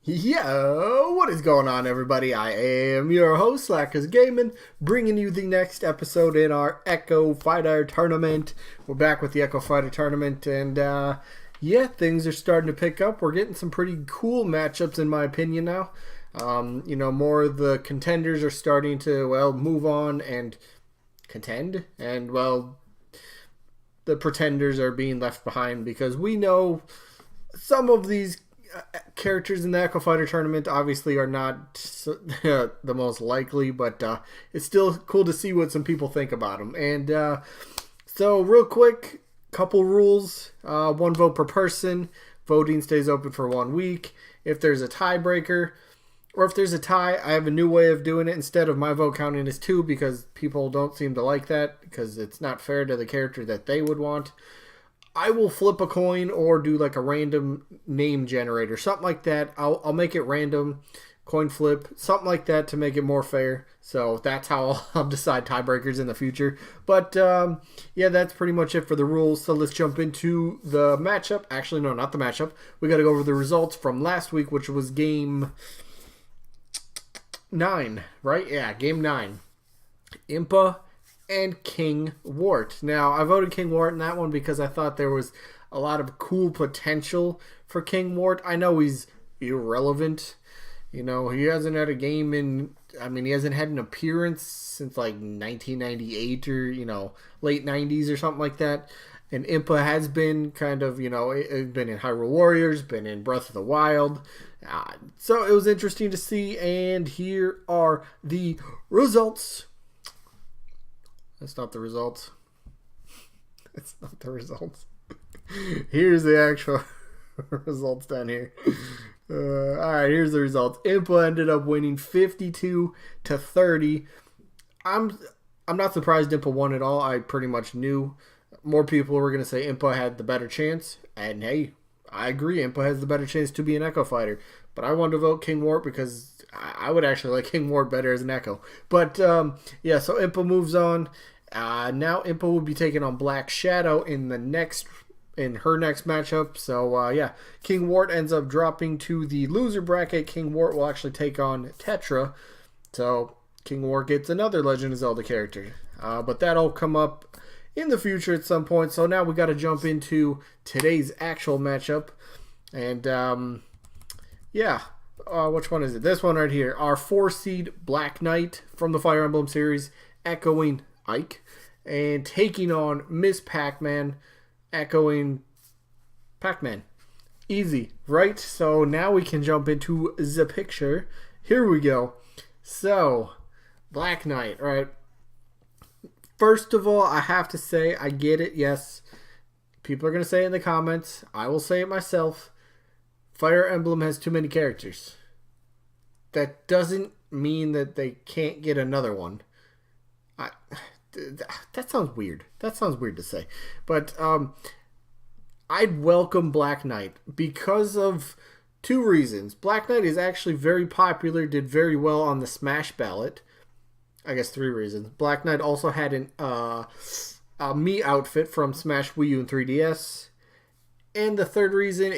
Yo, what is going on, everybody? I am your host, Slackerz Gaming, bringing you the next episode in our Echo Fighter Tournament. We're back with the Echo Fighter Tournament, and yeah, things are starting to pick up. We're getting some pretty cool matchups, in my opinion, now. More of the contenders are starting to, move on and contend, and, the pretenders are being left behind because we know some of these characters in the Echo Fighter tournament obviously are not the most likely, but it's still cool to see what some people think about them. And so real quick, couple rules. One vote per person. Voting stays open for 1 week. If there's a tiebreaker, or if there's a tie, I have a new way of doing it. Instead of my vote counting as 2, because people don't seem to like that, because it's not fair to the character that they would want. I will flip a coin or do like a random name generator, something like that. I'll make it random, coin flip, something like that to make it more fair. So that's how I'll decide tiebreakers in the future. But yeah, that's pretty much it for the rules. So let's jump into the matchup. Actually, no, not the matchup. We got to go over the results from last week, which was game 9, right? Yeah, game 9. Impa and King Wart. Now, I voted King Wart in that one because I thought there was a lot of cool potential for King Wart. I know he's irrelevant. He hasn't had a game he hasn't had an appearance since like 1998 or, late 90s or something like that. And Impa has been kind of, been in Hyrule Warriors, been in Breath of the Wild. So it was interesting to see, and here are the results. That's not the results. That's not the results. Here's the actual results down here. Alright, here's the results. Impa ended up winning 52-30. I'm not surprised Impa won it all. I pretty much knew more people were going to say Impa had the better chance. And hey, I agree. Impa has the better chance to be an Echo Fighter. But I wanted to vote King Wart because I would actually like King Wart better as an Echo. But yeah, so Impa moves on. Now Impa will be taking on Black Shadow in her next matchup. So yeah, King Wart ends up dropping to the loser bracket. King Wart will actually take on Tetra. So King Wart gets another Legend of Zelda character. But that'll come up in the future at some point. So now we got to jump into today's actual matchup. And yeah, which one is it? This one right here. Our 4-seed Black Knight from the Fire Emblem series, echoing Ike, and taking on Miss PacMan, echoing PacMan. Easy, right? So now we can jump into the picture. Here we go. So, Black Knight, right? First of all, I have to say, I get it, yes. People are going to say it in the comments. I will say it myself. Fire Emblem has too many characters. That doesn't mean that they can't get another one. That sounds weird. That sounds weird to say. But I'd welcome Black Knight because of 2 reasons. Black Knight is actually very popular, did very well on the Smash ballot. I guess 3 reasons. Black Knight also had a Mii outfit from Smash Wii U and 3DS. And the third reason,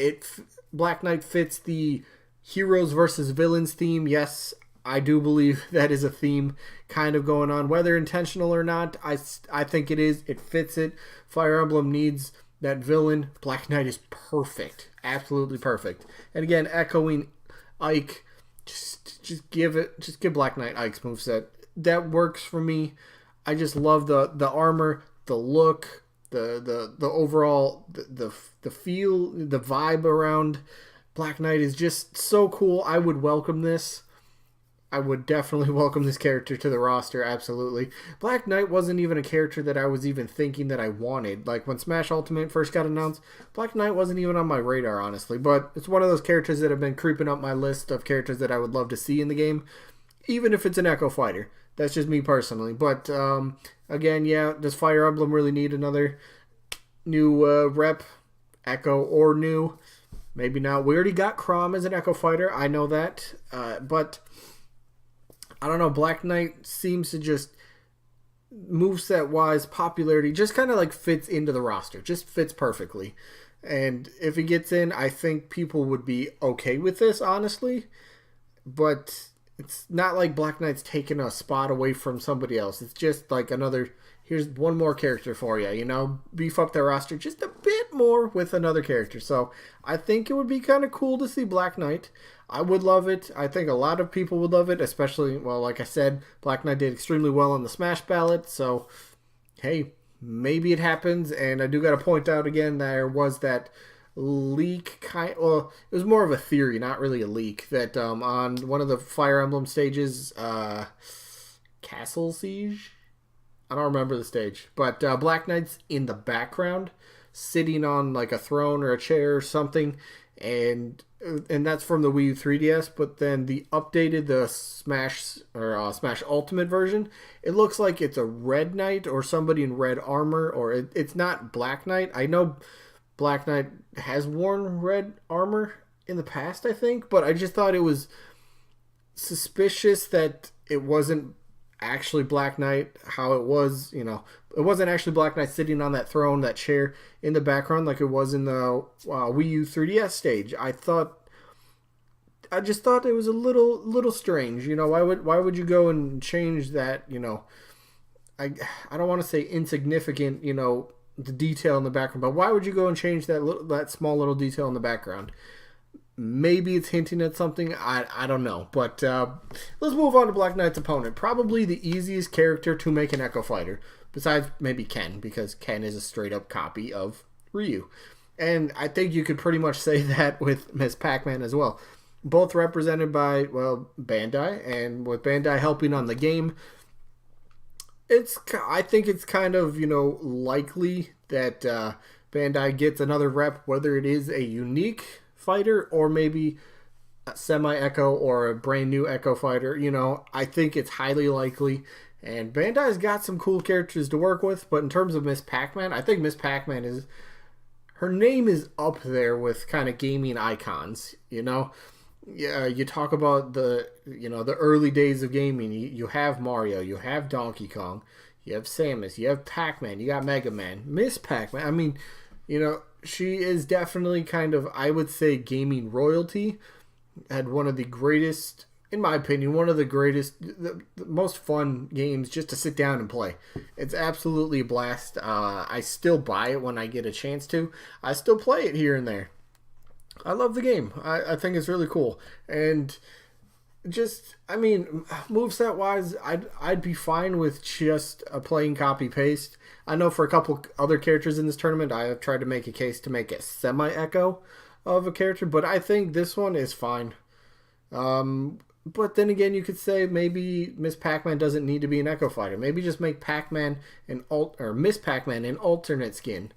Black Knight fits the heroes versus villains theme. Yes, I do believe that is a theme kind of going on. Whether intentional or not, I think it is. It fits it. Fire Emblem needs that villain. Black Knight is perfect. Absolutely perfect. And again, echoing Ike, just give Black Knight Ike's moveset. That works for me. I just love the armor, the look, the overall the feel, the vibe around Black Knight is just so cool. I would welcome this. I would definitely welcome this character to the roster, absolutely. Black Knight wasn't even a character that I was even thinking that I wanted. Like, when Smash Ultimate first got announced, Black Knight wasn't even on my radar, honestly. But it's one of those characters that have been creeping up my list of characters that I would love to see in the game, even if it's an Echo Fighter. That's just me personally. But, again, yeah, does Fire Emblem really need another new rep? Echo or new? Maybe not. We already got Chrom as an Echo Fighter. I know that. But I don't know. Black Knight seems to just, moveset wise, popularity, just kind of like fits into the roster. Just fits perfectly. And if he gets in, I think people would be okay with this, honestly. But it's not like Black Knight's taking a spot away from somebody else. It's just like another, here's one more character for you, you know? Beef up their roster just a bit more with another character. So I think it would be kind of cool to see Black Knight. I would love it. I think a lot of people would love it, especially, well, like I said, Black Knight did extremely well on the Smash ballot. So, hey, maybe it happens. And I do got to point out again, there was that leak well, it was more of a theory, not really a leak, that on one of the Fire Emblem stages, Castle Siege, I don't remember the stage, but Black Knight's in the background sitting on like a throne or a chair or something, and that's from the Wii U 3DS. But then the Smash Smash Ultimate version, it looks like it's a Red Knight or somebody in red armor, or it's not Black Knight. I know Black Knight has worn red armor in the past, I think, but I just thought it was suspicious that it wasn't actually Black Knight, how it was, you know, it wasn't actually Black Knight sitting on that throne, that chair in the background like it was in the Wii U 3DS stage. I just thought it was a little strange, you know. Why would you go and change that, you know? I don't want to say insignificant, you know, the detail in the background, but why would you go and change that small little detail in the background? Maybe it's hinting at something. I don't know. But let's move on to Black Knight's opponent. Probably the easiest character to make an Echo Fighter, besides maybe Ken, because Ken is a straight up copy of Ryu. And I think you could pretty much say that with Miss PacMan as well. Both represented by, well, Bandai, and with Bandai helping on the game, I think it's kind of, you know, likely that Bandai gets another rep, whether it is a unique fighter or maybe a semi-Echo or a brand new Echo fighter. You know, I think it's highly likely. And Bandai's got some cool characters to work with, but in terms of Miss PacMan, I think Miss PacMan her name is up there with kind of gaming icons, you know? Yeah, you talk about the early days of gaming. You have Mario, you have Donkey Kong, you have Samus, you have Pac-Man, you got Mega Man, Miss Pac-Man. I mean, you know, she is definitely kind of, I would say, gaming royalty. Had one of the greatest, in my opinion, the most fun games just to sit down and play. It's absolutely a blast. I still buy it when I get a chance to. I still play it here and there. I love the game. I think it's really cool. And just, I mean, moveset wise, I'd be fine with just a plain copy paste. I know for a couple other characters in this tournament, I have tried to make a case to make a semi-echo of a character, but I think this one is fine. But then again, you could say maybe Miss Pac-Man doesn't need to be an Echo Fighter. Maybe just make Pac-Man or Miss Pac-Man an alternate skin.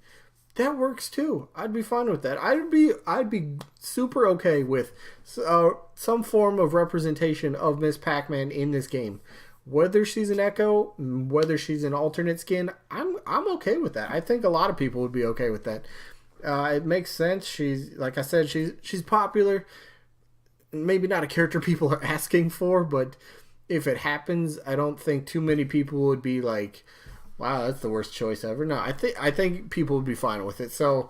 That works too. I'd be fine with that. I'd be super okay with some form of representation of Miss Pac-Man in this game. Whether she's an Echo, whether she's an alternate skin, I'm okay with that. I think a lot of people would be okay with that. It makes sense. She's, like I said, she's popular. Maybe not a character people are asking for, but if it happens, I don't think too many people would be like, wow, that's the worst choice ever. No, I think people would be fine with it. So,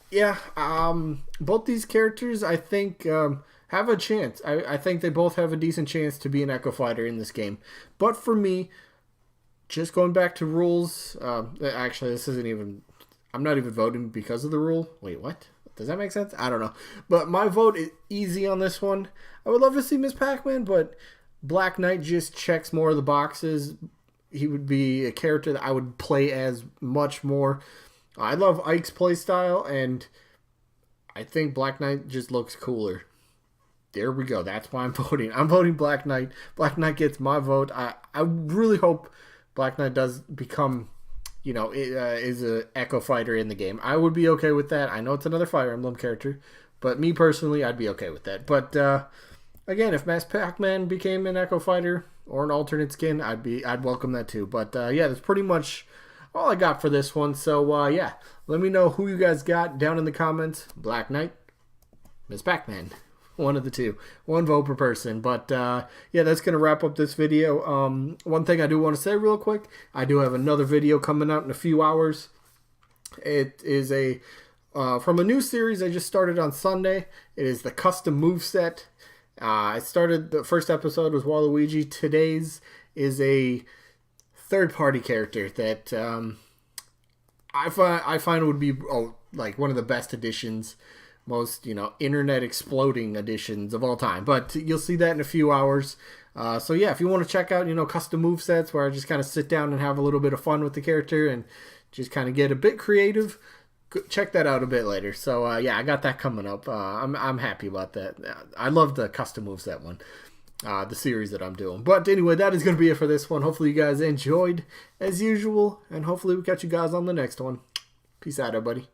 yeah, both these characters, I think, have a chance. I think they both have a decent chance to be an Echo Fighter in this game. But for me, just going back to rules, actually, this isn't even, I'm not even voting because of the rule. Wait, what? Does that make sense? I don't know. But my vote is easy on this one. I would love to see Miss Pac-Man, but Black Knight just checks more of the boxes. He would be a character that I would play as much more. I love Ike's playstyle, and I think Black Knight just looks cooler. There we go. That's why I'm voting. I'm voting Black Knight. Black Knight gets my vote. I really hope Black Knight does become, is a Echo Fighter in the game. I would be okay with that. I know it's another Fire Emblem character, but me personally, I'd be okay with that. But again, if Miss Pac-Man became an Echo Fighter or an alternate skin, I'd welcome that too. But yeah, that's pretty much all I got for this one. So yeah, let me know who you guys got down in the comments. Black Knight, Miss Pac-Man. One of the two. One vote per person. But yeah, that's going to wrap up this video. One thing I do want to say real quick, I do have another video coming out in a few hours. It is a From a new series I just started on Sunday. It is the custom move set. I started, the first episode was Waluigi. Today's is a third-party character that I find would be like one of the best additions, most internet exploding additions of all time. But you'll see that in a few hours. So yeah, if you want to check out custom move sets where I just kind of sit down and have a little bit of fun with the character and just kind of get a bit creative, check that out a bit later. So yeah, I got that coming up. I'm happy about that. I love the custom move set one. The series that I'm doing. But anyway, that is going to be it for this one. Hopefully you guys enjoyed as usual, and hopefully we catch you guys on the next one. Peace out, everybody.